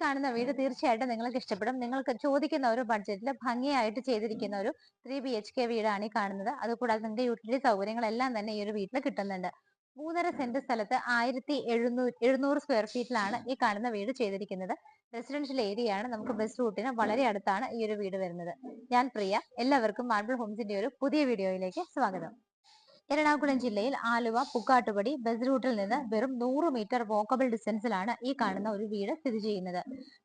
കാണുന്ന വീട് തീർച്ചയായിട്ടും നിങ്ങൾക്ക് ഇഷ്ടപ്പെടും. നിങ്ങൾക്ക് ചോദിക്കുന്ന ഒരു ബഡ്ജറ്റിൽ ഭംഗിയായിട്ട് ചെയ്തിരിക്കുന്ന ഒരു 3 BHK വീടാണ് ഈ കാണുന്നത്. അതുകൂടാതെ നിങ്ങൾക്ക് യൂട്ടിലിറ്റി സൗകര്യങ്ങളെല്ലാം തന്നെ ഈ ഒരു വീട്ടിൽ കിട്ടുന്നുണ്ട്. 3.5 സെന്റ് സ്ഥലത്ത് 1700 സ്ക്വയർ ഫീറ്റിലാണ് ഈ കാണുന്ന വീട് ചെയ്തിരിക്കുന്നത്. റെസിഡൻഷ്യൽ ഏരിയ ആണ്. നമുക്ക് ബസ് റൂട്ടിന് വളരെ അടുത്താണ് ഈ ഒരു വീട് വരുന്നത്. ഞാൻ പ്രിയ. എല്ലാവർക്കും മാർബിൾ ഹോംസിന്റെ ഒരു പുതിയ വീഡിയോയിലേക്ക് സ്വാഗതം. എറണാകുളം ജില്ലയിൽ ആലുവ പുക്കാട്ടുപടി ബസ് റൂട്ടിൽ നിന്ന് വെറും 100 മീറ്റർ വോക്കബിൾ ഡിസ്റ്റൻസിലാണ് ഈ കാണുന്ന ഒരു വീട് സ്ഥിതി ചെയ്യുന്നത്.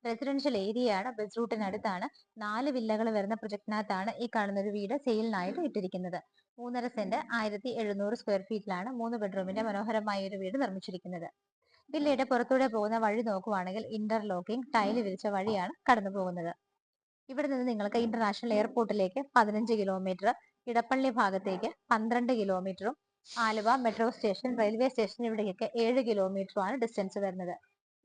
റെസിഡൻഷ്യൽ ഏരിയ ആണ്. ബസ് റൂട്ടിനടുത്താണ്. 4 വില്ലകൾ വരുന്ന പ്രൊജക്ടിനകത്താണ് ഈ കാണുന്ന ഒരു വീട് സെയിലിനായിട്ട് ഇട്ടിരിക്കുന്നത്. 3.5 സെന്റ് 1700 സ്ക്വയർ ഫീറ്റിലാണ് 3 ബെഡ്റൂമിന്റെ മനോഹരമായ ഒരു വീട് നിർമ്മിച്ചിരിക്കുന്നത്. വില്ലയുടെ പുറത്തൂടെ പോകുന്ന വഴി നോക്കുവാണെങ്കിൽ ഇന്റർലോക്കിംഗ് ടൈല് വിരിച്ച വഴിയാണ് കടന്നു പോകുന്നത്. ഇവിടെ നിന്ന് നിങ്ങൾക്ക് ഇന്റർനാഷണൽ എയർപോർട്ടിലേക്ക് 15 കിലോമീറ്റർ, ഇടപ്പള്ളി ഭാഗത്തേക്ക് 12 കിലോമീറ്ററും, Aluva metro station, railway station ഇവിടേക്കൊക്കെ 7 കിലോമീറ്ററുമാണ് ഡിസ്റ്റൻസ് വരുന്നത്.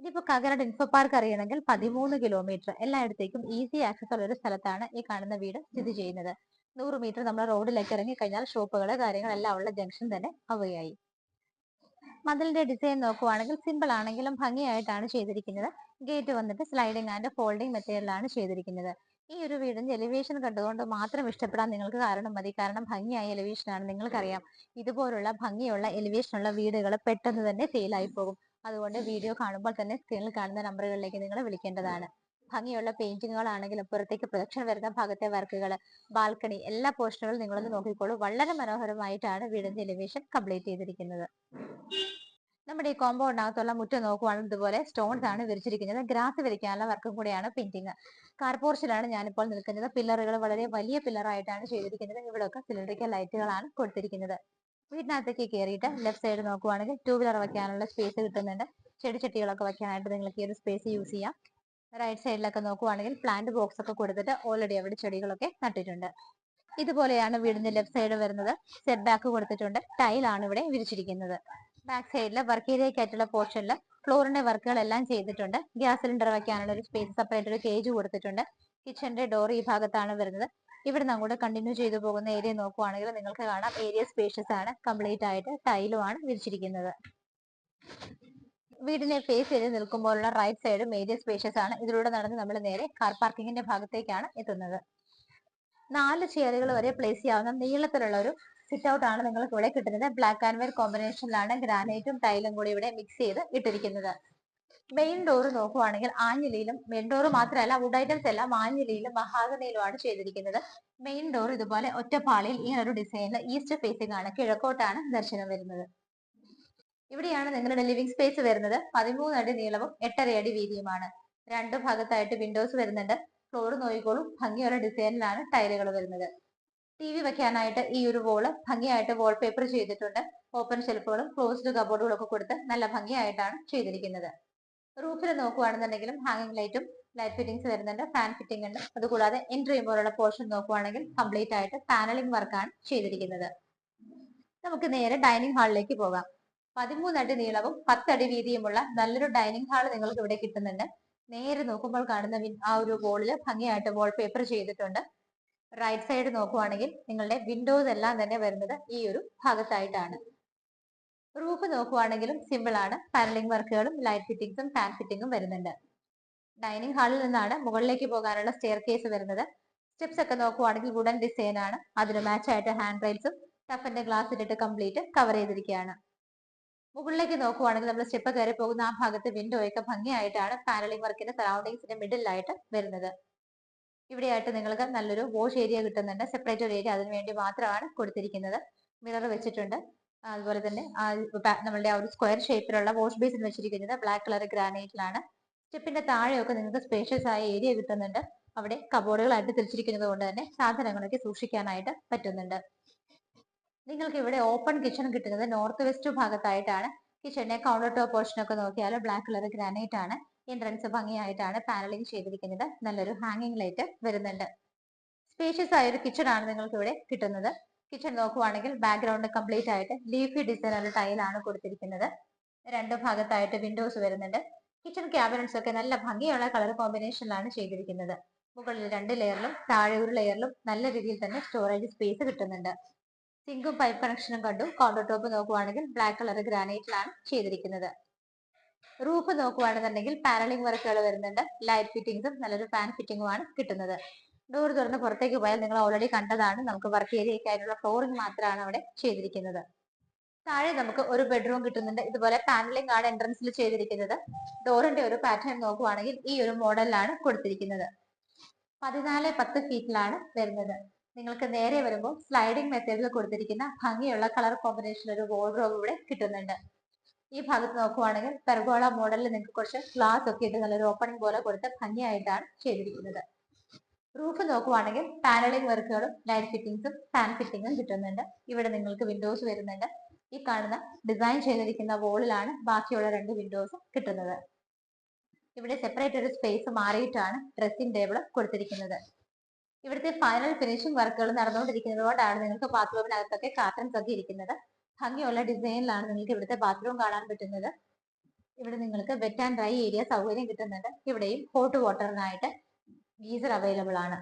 ഇനിയിപ്പോ കഗരട് ഇൻഫോ പാർക്ക് അറിയണമെങ്കിൽ 13 കിലോമീറ്റർ. എല്ലായിടത്തേക്കും ഈസി ആക്സസ് ഉള്ള ഒരു സ്ഥലത്താണ് ഈ കാണുന്ന വീട് സ്ഥിതി ചെയ്യുന്നത്. 100 മീറ്റർ നമ്മൾ റോഡിലേക്ക് ഇറങ്ങി കഴിഞ്ഞാൽ ഷോപ്പുകള് കാര്യങ്ങളെല്ലാം ഉള്ള ജംഗ്ഷൻ തന്നെ അവയായി. മതിലിന്റെ ഡിസൈൻ നോക്കുവാണെങ്കിൽ സിമ്പിൾ ആണെങ്കിലും ഭംഗിയായിട്ടാണ് ചെയ്തിരിക്കുന്നത്. ഗേറ്റ് വന്നിട്ട് സ്ലൈഡിംഗ് ആൻഡ് ഫോൾഡിംഗ് മെത്തേഡിലാണ് ചെയ്തിരിക്കുന്നത്. ഈ ഒരു വീടിന്റെ എലിവേഷൻ കണ്ടുകൊണ്ട് മാത്രം ഇഷ്ടപ്പെടാൻ നിങ്ങൾക്ക് കാരണം മതി. കാരണം ഭംഗിയായ എലിവേഷൻ ആണ്. നിങ്ങൾക്കറിയാം, ഇതുപോലുള്ള ഭംഗിയുള്ള എലിവേഷനുള്ള വീടുകൾ പെട്ടെന്ന് തന്നെ സെയിലായി പോകും. അതുകൊണ്ട് വീഡിയോ കാണുമ്പോൾ തന്നെ സ്ക്രീനിൽ കാണുന്ന നമ്പറുകളിലേക്ക് നിങ്ങൾ വിളിക്കേണ്ടതാണ്. ഭംഗിയുള്ള പെയിന്റിങ്ങുകളാണെങ്കിലും പുറത്തേക്ക് പ്രൊജക്ഷൻ വരുന്ന ഭാഗത്തെ വർക്കുകൾ, ബാൽക്കണി, എല്ലാ പോർഷനുകളും നിങ്ങളൊന്ന് നോക്കിക്കോളൂ. വളരെ മനോഹരമായിട്ടാണ് വീടിന്റെ എലിവേഷൻ കംപ്ലീറ്റ് ചെയ്തിരിക്കുന്നത്. നമ്മുടെ ഈ കോമ്പൗണ്ടിനകത്തുള്ള മുറ്റം നോക്കുവാണെങ്കിൽ ഇതുപോലെ സ്റ്റോൺസ് ആണ് വിരിച്ചിരിക്കുന്നത്. ഗ്രാസ് വിരിക്കാനുള്ള വർക്കും കൂടെയാണ് പെയിന്റിങ്. കാർ പോർച്ചിലാണ് ഞാനിപ്പോൾ നിൽക്കുന്നത്. പില്ലറുകൾ വളരെ വലിയ പില്ലറായിട്ടാണ് ചെയ്തിരിക്കുന്നത്. ഇവിടെയൊക്കെ സിലിണ്ടറിക്കൽ ലൈറ്റുകളാണ് കൊടുത്തിരിക്കുന്നത്. വീടിനകത്തേക്ക് കയറിയിട്ട് ലെഫ്റ്റ് സൈഡ് നോക്കുവാണെങ്കിൽ 2 വീലർ വെക്കാനുള്ള സ്പേസ് കിട്ടുന്നുണ്ട്. ചെടിച്ചട്ടികളൊക്കെ വെക്കാനായിട്ട് നിങ്ങൾക്ക് ഈ ഒരു സ്പേസ് യൂസ് ചെയ്യാം. റൈറ്റ് സൈഡിലൊക്കെ നോക്കുവാണെങ്കിൽ പ്ലാന്റ് ബോക്സ് ഒക്കെ കൊടുത്തിട്ട് ഓൾറെഡി അവിടെ ചെടികളൊക്കെ നട്ടിട്ടുണ്ട്. ഇതുപോലെയാണ് വീടിന്റെ ലെഫ്റ്റ് സൈഡ് വരുന്നത്. സെറ്റ് ബാക്ക് കൊടുത്തിട്ടുണ്ട്. ടൈലാണ് ഇവിടെ വിരിച്ചിരിക്കുന്നത്. ബാക്ക് സൈഡിൽ വർക്ക് ഏരിയയ്ക്കായിട്ടുള്ള പോർഷനിൽ ഫ്ലോറിന്റെ വർക്കുകളെല്ലാം ചെയ്തിട്ടുണ്ട്. ഗ്യാസ് സിലിണ്ടർ വെക്കാനുള്ള ഒരു സ്പേസ് സെപ്പറേറ്റ് ഒരു കേജ് കൊടുത്തിട്ടുണ്ട്. കിച്ചന്റെ ഡോർ ഈ ഭാഗത്താണ് വരുന്നത്. ഇവിടെ അങ്ങോട്ട് കണ്ടിന്യൂ ചെയ്തു പോകുന്ന ഏരിയ നോക്കുവാണെങ്കിൽ നിങ്ങൾക്ക് കാണാം ഏരിയ സ്പേഷ്യസ് ആണ്. കംപ്ലീറ്റ് ആയിട്ട് ടൈലുമാണ് വിരിച്ചിരിക്കുന്നത്. വീടിനെ ഫേസ് ചെയ്ത് നിൽക്കുമ്പോഴുള്ള റൈറ്റ് സൈഡും ഏരിയ സ്പേഷ്യസ് ആണ്. ഇതിലൂടെ നടന്ന് നമ്മൾ നേരെ കാർ പാർക്കിങ്ങിന്റെ ഭാഗത്തേക്കാണ് എത്തുന്നത്. 4 ചെയറുകൾ വരെ പ്ലേസ് ചെയ്യാവുന്ന നീളത്തിലുള്ള ഒരു സിറ്റ് ഔട്ട് ആണ് നിങ്ങൾക്ക് ഇവിടെ കിട്ടുന്നത്. ബ്ലാക്ക് ആൻഡ് വൈറ്റ് കോമ്പിനേഷനിലാണ് ഗ്രാനൈറ്റും ടൈലും കൂടി ഇവിടെ മിക്സ് ചെയ്ത് ഇട്ടിരിക്കുന്നത്. മെയിൻ ഡോർ നോക്കുവാണെങ്കിൽ ആഞ്ഞിലിയിലും, മെയിൻ ഡോർ മാത്രമല്ല വുഡ് ഐറ്റംസ് എല്ലാം ആഞ്ഞിലിയിലും മഹാഗണിയിലുമാണ് ചെയ്തിരിക്കുന്നത്. മെയിൻ ഡോർ ഇതുപോലെ ഒറ്റപ്പാളിയിൽ ഈ ഒരു ഡിസൈനിൽ ഈസ്റ്റ് ഫേസിംഗ് ആണ്. കിഴക്കോട്ടാണ് ദർശനം വരുന്നത്. ഇവിടെയാണ് നിങ്ങളുടെ ലിവിംഗ് സ്പേസ് വരുന്നത്. 13 അടി നീളവും 8.5 അടി വീതിയുമാണ്. 2 ഭാഗത്തായിട്ട് വിൻഡോസ് വരുന്നുണ്ട്. ഫ്ലോർ നോക്കിക്കോളും. ഭംഗിയുള്ള ഡിസൈനിലാണ് ടൈലുകൾ വരുന്നത്. TV വെക്കാനായിട്ട് ഈ ഒരു വോള് ഭംഗിയായിട്ട് വാൾപേപ്പർ ചെയ്തിട്ടുണ്ട്. ഓപ്പൺ ഷെൽഫുകളും ക്ലോസ്ഡ് കബോർഡുകളും ഒക്കെ കൊടുത്ത് നല്ല ഭംഗിയായിട്ടാണ് ചെയ്തിരിക്കുന്നത്. റൂഫിൽ നോക്കുവാണെന്നുണ്ടെങ്കിലും ഹാങ്ങിങ് ലൈറ്റും ലൈറ്റ് ഫിറ്റിംഗ്സ് വരുന്നുണ്ട്. ഫാൻ ഫിറ്റിംഗ് ഉണ്ട്. അതുകൂടാതെ എൻട്രി ചെയ്യുമ്പോഴുള്ള പോർഷൻ നോക്കുവാണെങ്കിൽ കംപ്ലീറ്റ് ആയിട്ട് പാനലിംഗ് വർക്കാണ് ചെയ്തിരിക്കുന്നത്. നമുക്ക് നേരെ ഡൈനിങ് ഹാളിലേക്ക് പോകാം. 13 അടി നീളവും 10 അടി വീതിയുമുള്ള നല്ലൊരു ഡൈനിങ് ഹാൾ നിങ്ങൾക്ക് ഇവിടെ കിട്ടുന്നുണ്ട്. നേരെ നോക്കുമ്പോൾ കാണുന്ന ആ ഒരു വോളില് ഭംഗിയായിട്ട് വാൾപേപ്പർ ചെയ്തിട്ടുണ്ട്. റൈറ്റ് സൈഡ് നോക്കുവാണെങ്കിൽ നിങ്ങളുടെ വിൻഡോസ് എല്ലാം തന്നെ വരുന്നത് ഈ ഒരു ഭാഗത്തായിട്ടാണ്. റൂഫ് നോക്കുവാണെങ്കിലും സിമ്പിൾ ആണ്. പാനലിംഗ് വർക്കുകളും ലൈറ്റ് ഫിറ്റിംഗ്സും ഫാൻ ഫിറ്റിംഗും വരുന്നുണ്ട്. ഡൈനിങ് ഹാളിൽ നിന്നാണ് മുകളിലേക്ക് പോകാനുള്ള സ്റ്റെയർ കേസ് വരുന്നത്. സ്റ്റെപ്സ് ഒക്കെ നോക്കുവാണെങ്കിൽ വുഡൻ ഡിസൈൻ ആണ്. അതിന് മാച്ച് ആയിട്ട് ഹാൻഡ് റൈൽസും ടഫിന്റെ ഗ്ലാസ് ഇട്ടിട്ട് കംപ്ലീറ്റ് കവർ ചെയ്തിരിക്കുകയാണ്. മുകളിലേക്ക് നോക്കുവാണെങ്കിൽ നമ്മൾ സ്റ്റെപ്പ് കയറി പോകുന്ന ആ ഭാഗത്ത് വിൻഡോ ഒക്കെ ഭംഗിയായിട്ടാണ് പാനലിംഗ് വർക്കിന്റെ സറൗണ്ടിങ്സിന്റെ മിഡിലായിട്ട് വരുന്നത്. ഇവിടെയായിട്ട് നിങ്ങൾക്ക് നല്ലൊരു വാഷ് ഏരിയ കിട്ടുന്നുണ്ട്. സെപ്പറേറ്റ് ഒരു ഏരിയ അതിനു വേണ്ടി മാത്രമാണ് കൊടുത്തിരിക്കുന്നത്. മിറർ വെച്ചിട്ടുണ്ട്. അതുപോലെ തന്നെ നമ്മളുടെ ആ ഒരു സ്ക്വയർ ഷേപ്പിലുള്ള വാഷ് ബേസിൻ വെച്ചിരിക്കുന്നത് ബ്ലാക്ക് കളർ ഗ്രാനൈറ്റിലാണ്. സ്റ്റെപ്പിന്റെ താഴെയൊക്കെ നിങ്ങൾക്ക് സ്പേഷ്യസ് ആയ ഏരിയ കിട്ടുന്നുണ്ട്. അവിടെ കബോർഡുകളായിട്ട് തിരിച്ചിരിക്കുന്നത് കൊണ്ട് തന്നെ സാധനങ്ങളൊക്കെ സൂക്ഷിക്കാനായിട്ട് പറ്റുന്നുണ്ട്. നിങ്ങൾക്ക് ഇവിടെ ഓപ്പൺ കിച്ചൺ കിട്ടുന്നത് നോർത്ത് വെസ്റ്റ് ഭാഗത്തായിട്ടാണ്. കിച്ചണിന്റെ കൗണ്ടർ ടോപ്പ് പോർഷൻ ഒക്കെ നോക്കിയാൽ ബ്ലാക്ക് കളർ ഗ്രാനൈറ്റ് ആണ്. എൻട്രൻസ് ഭംഗിയായിട്ടാണ് പാനലിംഗ് ചെയ്തിരിക്കുന്നത്. നല്ലൊരു ഹാങ്ങിങ് ലൈറ്റ് വരുന്നുണ്ട്. സ്പേഷ്യസ് ആയ ഒരു കിച്ചൺ ആണ് നിങ്ങൾക്ക് ഇവിടെ കിട്ടുന്നത്. കിച്ചൺ നോക്കുവാണെങ്കിൽ ബാക്ക്ഗ്രൗണ്ട് കംപ്ലീറ്റ് ആയിട്ട് ലീഫി ഡിസൈൻ ടൈലാണ് കൊടുത്തിരിക്കുന്നത്. 2 ഭാഗത്തായിട്ട് വിൻഡോസ് വരുന്നുണ്ട്. കിച്ചൺ ക്യാബിനറ്റ്സ് ഒക്കെ നല്ല ഭംഗിയുള്ള കളർ കോമ്പിനേഷനിലാണ് ചെയ്തിരിക്കുന്നത്. മുകളിൽ 2 ലെയറിലും താഴെ ഒരു ലെയറിലും നല്ല രീതിയിൽ തന്നെ സ്റ്റോറേജ് സ്പേസ് കിട്ടുന്നുണ്ട്. സിങ്കും പൈപ്പ് കണക്ഷനും കണ്ടു. കൗണ്ടർ ടോപ്പ് നോക്കുവാണെങ്കിൽ ബ്ലാക്ക് കളർ ഗ്രാനൈറ്റിലാണ് ചെയ്തിരിക്കുന്നത്. റൂഫ് നോക്കുവാണെന്നുണ്ടെങ്കിൽ പാനലിംഗ് വർക്കുകൾ വരുന്നുണ്ട്, ലൈറ്റ് ഫിറ്റിംഗ്സും നല്ലൊരു ഫാൻ ഫിറ്റിംഗുമാണ് കിട്ടുന്നത്. ഡോർ തുറന്ന് പുറത്തേക്ക് പോയാൽ നിങ്ങൾ ഓൾറെഡി കണ്ടതാണ്, നമുക്ക് വർക്ക് ഏരിയയ്ക്ക് ആയിട്ടുള്ള ഫ്ലോറിംഗ് മാത്രമാണ് അവിടെ ചെയ്തിരിക്കുന്നത്. താഴെ നമുക്ക് ഒരു ബെഡ്റൂം കിട്ടുന്നുണ്ട്. ഇതുപോലെ പാനലിംഗ് ആണ് എൻട്രൻസിൽ ചെയ്തിരിക്കുന്നത്. ഡോറിന്റെ ഒരു പാറ്റേൺ നോക്കുവാണെങ്കിൽ ഈ ഒരു മോഡലിലാണ് കൊടുത്തിരിക്കുന്നത്. 14-10 ഫീറ്റിലാണ് വരുന്നത്. നിങ്ങൾക്ക് നേരെ വരുമ്പോൾ സ്ലൈഡിംഗ് മെത്തേഡിൽ കൊടുത്തിരിക്കുന്ന ഭംഗിയുള്ള കളർ കോമ്പിനേഷൻ ഒരു വാർഡ്രോബ് ഇവിടെ കിട്ടുന്നുണ്ട്. ഈ ഭാഗത്ത് നോക്കുവാണെങ്കിൽ പെർഗോള മോഡലിൽ നിങ്ങൾക്ക് കുറച്ച് ഗ്ലാസ് ഒക്കെ ഇട്ട് നല്ലൊരു ഓപ്പണിംഗ് പോലെ കൊടുത്ത് ഭംഗിയായിട്ടാണ് ചെയ്തിരിക്കുന്നത്. റൂഫ് നോക്കുവാണെങ്കിൽ പാനലിംഗ് വർക്കുകളും ലൈറ്റ് ഫിറ്റിംഗ്സും ഫാൻ ഫിറ്റിംഗും കിട്ടുന്നുണ്ട്. ഇവിടെ നിങ്ങൾക്ക് വിൻഡോസ് വരുന്നുണ്ട്. ഈ കാണുന്ന ഡിസൈൻ ചെയ്തിരിക്കുന്ന വോളിലാണ് ബാക്കിയുള്ള 2 വിൻഡോസും കിട്ടുന്നത്. ഇവിടെ സെപ്പറേറ്റ് ഒരു സ്പേസ് മാറിയിട്ടാണ് ഡ്രസ്സിംഗ് ടേബിൾ കൊടുത്തിരിക്കുന്നത്. ഇവിടുത്തെ ഫൈനൽ ഫിനിഷിംഗ് വർക്കുകൾ നടന്നുകൊണ്ടിരിക്കുന്നത് കൊണ്ടാണ് നിങ്ങൾക്ക് ബാത്റൂമിനകത്തൊക്കെ കാർട്ടൻസ് ഒക്കെ ഇരിക്കുന്നത്. ഭംഗിയുള്ള ഡിസൈനിലാണ് നിങ്ങൾക്ക് ഇവിടുത്തെ ബാത്റൂം കാണാൻ പറ്റുന്നത്. ഇവിടെ നിങ്ങൾക്ക് വെറ്റ് ആൻഡ് ഡ്രൈ ഏരിയ സൗകര്യം കിട്ടുന്നുണ്ട്. ഇവിടെയും ഹോട്ട് വാട്ടറിനായിട്ട് ഗീസർ അവൈലബിൾ ആണ്.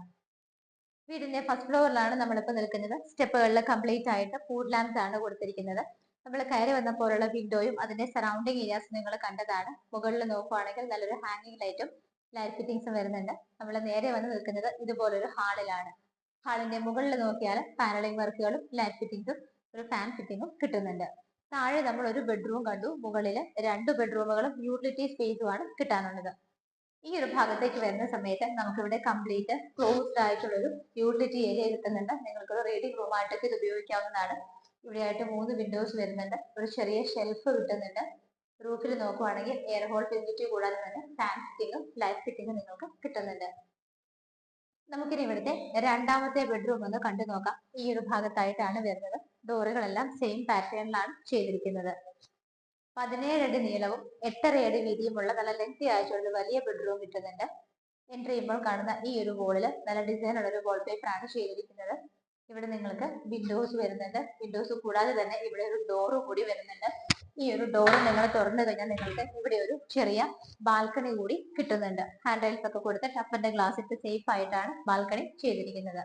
വീടിന്റെ ഫസ്റ്റ് ഫ്ലോറിലാണ് നമ്മളിപ്പോൾ നിൽക്കുന്നത്. സ്റ്റെപ്പുകളിൽ കംപ്ലീറ്റ് ആയിട്ട് ഫുഡ് ലാംപ്സ് ആണ് കൊടുത്തിരിക്കുന്നത്. നമ്മൾ കയറി വന്നപ്പോഴുള്ള വിൻഡോയും അതിന്റെ സറൗണ്ടിങ് ഏരിയാസ് നിങ്ങൾ കണ്ടതാണ്. മുകളിൽ നോക്കുവാണെങ്കിൽ നല്ലൊരു ഹാങ്ങിങ് ലൈറ്റും ലൈറ്റ് ഫിറ്റിംഗ്സും വരുന്നുണ്ട്. നമ്മൾ നേരെ വന്ന് നിൽക്കുന്നത് ഇതുപോലൊരു ഹാളിലാണ്. ഹാളിന്റെ മുകളിൽ നോക്കിയാൽ പാനലിംഗ് വർക്കുകളും ലൈറ്റ് ഫിറ്റിംഗ്സും ഒരു ഫാൻ ഫിറ്റിംഗും കിട്ടുന്നുണ്ട്. താഴെ നമ്മൾ ഒരു ബെഡ്റൂം കണ്ടു. മുകളിൽ 2 ബെഡ്റൂമുകളും യൂട്ടിലിറ്റി സ്പേസുമാണ് കിട്ടാനുള്ളത്. ഈ ഒരു ഭാഗത്തേക്ക് വരുന്ന സമയത്ത് നമുക്കിവിടെ കംപ്ലീറ്റ് ക്ലോസ്ഡ് ആയിട്ടുള്ള ഒരു യൂട്ടിലിറ്റി ഏരിയ കിട്ടുന്നുണ്ട്. നിങ്ങൾക്കൊരു റീഡിംഗ് റൂം ആയിട്ടൊക്കെ ഇത് ഉപയോഗിക്കാവുന്നതാണ്. ഇവിടെയായിട്ട് 3 വിൻഡോസ് വരുന്നുണ്ട്. ഒരു ചെറിയ ഷെൽഫ് കിട്ടുന്നുണ്ട്. റൂഫിൽ നോക്കുവാണെങ്കിൽ എയർ ഹോൾ ഫെസിലിറ്റി കൂടാതെ തന്നെ ഫാൻ ഫിറ്റിംഗും ലൈറ്റ് ഫിറ്റിംഗും നിങ്ങൾക്ക് കിട്ടുന്നുണ്ട്. നമുക്കിനി ഇവിടുത്തെ രണ്ടാമത്തെ ബെഡ്റൂം ഒന്ന് കണ്ടു നോക്കാം. ഈ ഒരു ഭാഗത്തായിട്ടാണ് വരുന്നത്. ഡോറുകളെല്ലാം സെയിം പാറ്റേണിലാണ് ചെയ്തിരിക്കുന്നത്. 17 അടി നീളവും 8.5 അടി വീതിയുമുള്ള നല്ല ലെങ്തി ആയിട്ടുള്ള വലിയ ബെഡ്റൂം കിട്ടുന്നുണ്ട്. എൻട്രി ചെയ്യുമ്പോൾ കാണുന്ന ഈ ഒരു വോളിൽ നല്ല ഡിസൈൻ ഉള്ള ഒരു വാൾപേപ്പർ ആണ് ചെയ്തിരിക്കുന്നത്. ഇവിടെ നിങ്ങൾക്ക് വിൻഡോസ് വരുന്നുണ്ട്. വിൻഡോസ് കൂടാതെ തന്നെ ഇവിടെ ഒരു ഡോറ് കൂടി വരുന്നുണ്ട്. ഈ ഒരു ഡോറ് നിങ്ങൾ തുറന്നു കഴിഞ്ഞാൽ നിങ്ങൾക്ക് ഇവിടെ ഒരു ചെറിയ ബാൽക്കണി കൂടി കിട്ടുന്നുണ്ട്. ഹാൻഡ് റെയിൽസ് ഒക്കെ കൊടുത്ത് ടഫറിന്റെ ഗ്ലാസ് ഇട്ട് സേഫ് ആയിട്ടാണ് ബാൽക്കണി ചെയ്തിരിക്കുന്നത്.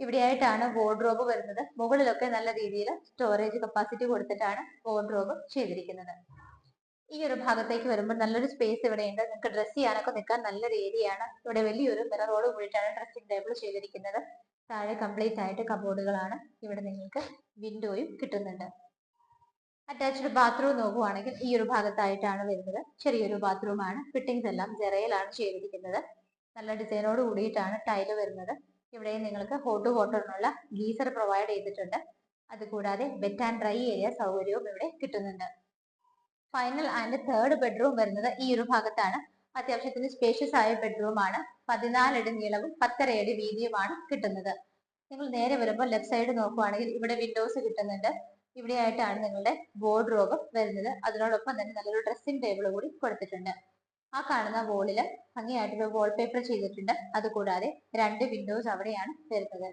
ഇവിടെയായിട്ടാണ് വാർഡ്രോബ് വരുന്നത്. മുകളിലൊക്കെ നല്ല രീതിയിൽ സ്റ്റോറേജ് കപ്പാസിറ്റി കൊടുത്തിട്ടാണ് വാർഡ്രോബ് ചെയ്തിരിക്കുന്നത്. ഈ ഒരു ഭാഗത്തേക്ക് വരുമ്പോൾ നല്ലൊരു സ്പേസ് ഇവിടെയുണ്ട്. നിങ്ങൾക്ക് ഡ്രസ് ചെയ്യാനൊക്കെ നിൽക്കാൻ നല്ലൊരു ഏരിയ ആണ്. ഇവിടെ വലിയൊരു മിററോട് കൂടിയിട്ടാണ് ഡ്രസ്സിംഗ് ടേബിൾ ചെയ്തിരിക്കുന്നത്. താഴെ കംപ്ലീറ്റ് ആയിട്ട് കബോർഡുകളാണ്. ഇവിടെ നിങ്ങൾക്ക് വിൻഡോയും കിട്ടുന്നുണ്ട്. അറ്റാച്ച്ഡ് ബാത്റൂം നോക്കുവാണെങ്കിൽ ഈ ഒരു ഭാഗത്തായിട്ടാണ് വരുന്നത്. ചെറിയൊരു ബാത്റൂം ആണ്. ഫിറ്റിംഗ്സ് എല്ലാം ജെറയിലാണ് ചെയ്തിരിക്കുന്നത്. നല്ല ഡിസൈനോട് കൂടിയിട്ടാണ് ടൈല് വരുന്നത്. ഇവിടെ നിങ്ങൾക്ക് ഹോട്ട് വാട്ടറിനുള്ള ഗീസർ പ്രൊവൈഡ് ചെയ്തിട്ടുണ്ട്. അതുകൂടാതെ വെറ്റ് ആൻഡ് ഡ്രൈ ഏരിയ സൗകര്യവും ഇവിടെ കിട്ടുന്നുണ്ട്. ഫൈനൽ ആൻഡ് തേർഡ് ബെഡ്റൂം വരുന്നത് ഈ ഒരു ഭാഗത്താണ്. അത്യാവശ്യത്തിന് സ്പേഷ്യസ് ആയ ബെഡ്റൂം ആണ്. 14 അടി നീളവും 10.5 അടി വീതിയുമാണ് കിട്ടുന്നത്. നിങ്ങൾ നേരെ വരുമ്പോൾ ലെഫ്റ്റ് സൈഡ് നോക്കുവാണെങ്കിൽ ഇവിടെ വിൻഡോസ് കിട്ടുന്നുണ്ട്. ഇവിടെയായിട്ടാണ് നിങ്ങളുടെ വാർഡ്രോബ് വരുന്നത്. അതിനോടൊപ്പം തന്നെ നല്ലൊരു ഡ്രസ്സിംഗ് ടേബിൾ കൂടി കൊടുത്തിട്ടുണ്ട്. ആ കാണുന്ന വോളില് ഭംഗിയായിട്ടൊരു വാൾപേപ്പർ ചെയ്തിട്ടുണ്ട്. അതുകൂടാതെ 2 വിൻഡോസ് അവിടെയാണ് വരുന്നത്.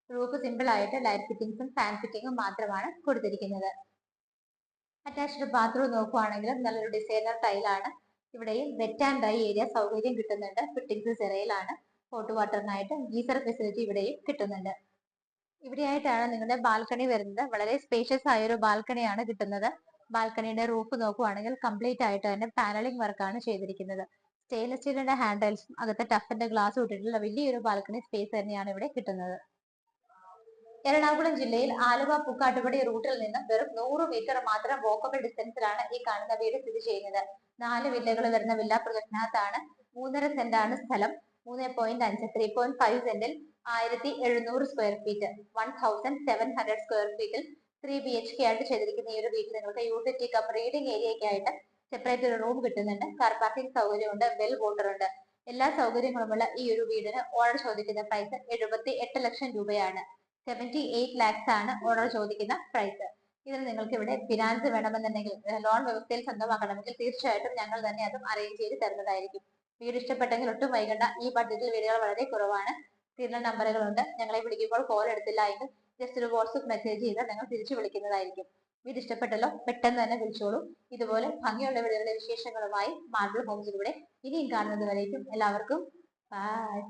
റൂഫ് സിമ്പിൾ ആയിട്ട് ലൈറ്റ് ഫിറ്റിംഗ്സും ഫാൻ ഫിറ്റിംഗും മാത്രമാണ് കൊടുത്തിരിക്കുന്നത്. അറ്റാച്ച്ഡ് ബാത്റൂം നോക്കുവാണെങ്കിലും നല്ലൊരു ഡിസൈനർ ടൈലാണ്. ഇവിടെയും വെറ്റ് ആൻഡ് ഡ്രൈ ഏരിയ സൗകര്യം കിട്ടുന്നുണ്ട്. ഫിറ്റിംഗ്സ് ചെറിയലാണ്. ഹോട്ട് വാട്ടറിനായിട്ട് ഗീസർ ഫെസിലിറ്റി ഇവിടെയും കിട്ടുന്നുണ്ട്. ഇവിടെയായിട്ടാണ് നിങ്ങളുടെ ബാൽക്കണി വരുന്നത്. വളരെ സ്പേഷ്യസ് ആയ ഒരു ബാൽക്കണിയാണ് കിട്ടുന്നത്. ബാൽക്കണിയുടെ റൂഫ് നോക്കുവാണെങ്കിൽ കംപ്ലീറ്റ് ആയിട്ട് തന്നെ പാനലിംഗ് വർക്കാണ് ചെയ്തിരിക്കുന്നത്. സ്റ്റെയിൻലെസ് സ്റ്റീലിന്റെ ഹാൻഡ് റെയിൽസും അകത്തെ ടഫിന്റെ ഗ്ലാസ് ഇട്ടിട്ടുള്ള വലിയൊരു ബാൽക്കണി സ്പേസ് തന്നെയാണ് ഇവിടെ കിട്ടുന്നത്. എറണാകുളം ജില്ലയിൽ ആലുവ പൂക്കാട്ടുപടി റൂട്ടിൽ നിന്ന് വെറും 100 മീറ്റർ മാത്രം വാക്കബിൾ ഡിസ്റ്റൻസിലാണ് ഈ കാണുന്ന വീട് സ്ഥിതി ചെയ്യുന്നത്. 4 വില്ലകൾ വരുന്ന വില്ല പ്രൊജക്ടിനകത്താണ്. 3.5 സെന്റാണ് സ്ഥലം. 3.5 3.5 സെന്റിൽ 1700 സ്ക്വയർ ഫീറ്റ് 1700 സ്ക്വയർ ഫീറ്റിൽ 3 BHK ആയിട്ട് ചെയ്തിരിക്കുന്ന ഈ ഒരു വീട്ടിൽ നിങ്ങൾക്ക് യൂട്ടിലിറ്റി കം റീഡിംഗ് ഏരിയയ്ക്ക് ആയിട്ട് സെപ്പറേറ്റ് ഒരു റൂം കിട്ടുന്നുണ്ട്. കാർ പാർക്കിംഗ് സൗകര്യമുണ്ട്. വെൽ വാട്ടർ ഉണ്ട്. എല്ലാ സൗകര്യങ്ങളുമുള്ള ഈ ഒരു വീടിന് ഓണർ ചോദിക്കുന്ന പ്രൈസ് 78 ലക്ഷം രൂപയാണ്. 78 lakhs ആണ് ഓണർ ചോദിക്കുന്ന പ്രൈസ്. ഇതിന് നിങ്ങൾക്ക് ഇവിടെ ഫിനാൻസ് വേണമെന്നുണ്ടെങ്കിൽ ലോൺ വ്യവസ്ഥയിൽ സ്വന്തമാക്കണമെങ്കിൽ തീർച്ചയായിട്ടും ഞങ്ങൾ തന്നെ അതും അറേഞ്ച് ചെയ്ത് തരുന്നതായിരിക്കും. വീട് ഇഷ്ടപ്പെട്ടെങ്കിൽ ഒട്ടും വൈകണ്ട. ഈ ബഡ്ജറ്റിൽ വീടുകൾ വളരെ കുറവാണ്. സീരിയൽ നമ്പറുകളുണ്ട്. ഞങ്ങളെ വിളിക്കുമ്പോൾ കോൾ എടുത്തില്ല എങ്കിൽ ജസ്റ്റ് ഒരു വാട്സ്ആപ്പ് മെസ്സേജ് ചെയ്താൽ ഞങ്ങൾ തിരിച്ചു വിളിക്കുന്നതായിരിക്കും. വീട് ഇഷ്ടപ്പെട്ടല്ലോ പെട്ടെന്ന് തന്നെ വിളിച്ചോളൂ. ഇതുപോലെ ഭംഗിയുള്ള വീടുകളുടെ വിശേഷങ്ങളുമായി മാർബിൾ ഹോംസിലൂടെ ഇനിയും കാണുന്നത് വരേക്കും എല്ലാവർക്കും ബൈ.